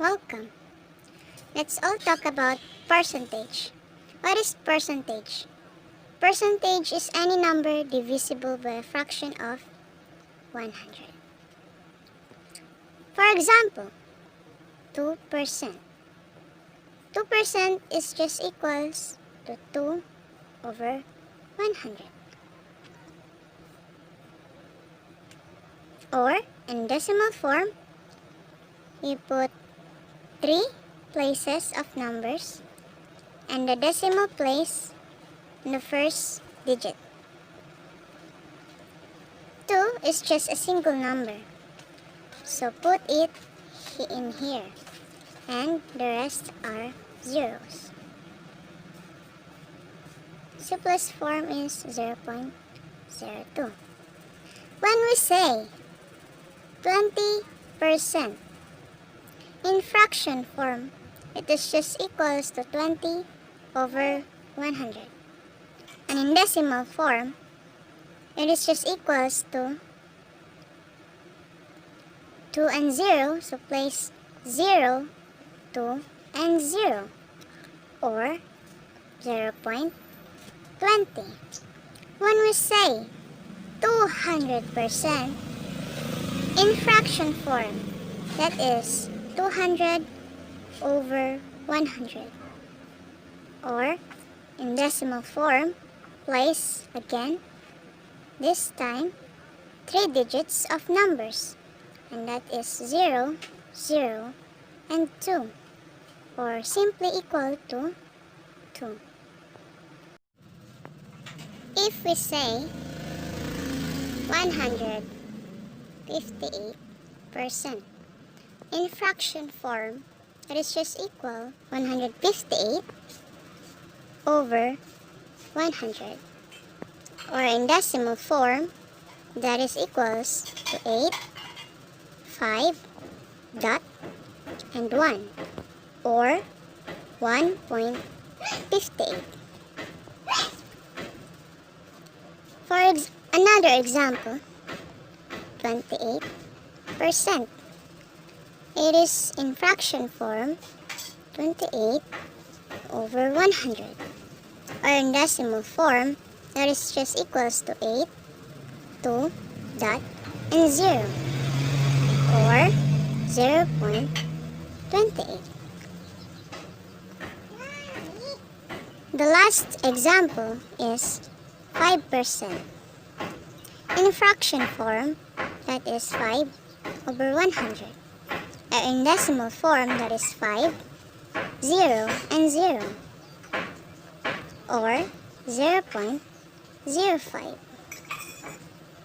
Welcome. Let's all talk about percentage. What is percentage? Percentage is any number divisible by a fraction of 100. For example, 2%. 2% is just equals to 2 over 100. Or, in decimal form, you put 3 places of numbers and the decimal place in the first digit. 2 is just a single number, so put it in here, and the rest are zeros. Simplest form is 0.02. When we say 20%, in fraction form, it is just equals to 20 over 100. And in decimal form, it is just equals to 2 and 0, so place 0, 2, and 0, or 0.20. When we say 200%, in fraction form, that is 200 over 100. Or, in decimal form, place again, this time, 3 digits of numbers, and that is 0, 0, and 2, or simply equal to 2. If we say 158%, in fraction form, it is just equal 158 over 100. Or in decimal form, that is equals to 8, 5, dot, and 1, or 1.58. For another example, 28%. It is in fraction form 28 over 100. Or in decimal form, that is just equals to 8, 2, dot, and 0, or 0.28. The last example is 5%. In fraction form, that is 5 over 100. In decimal form, that is 5, 0, and 0, or 0.05.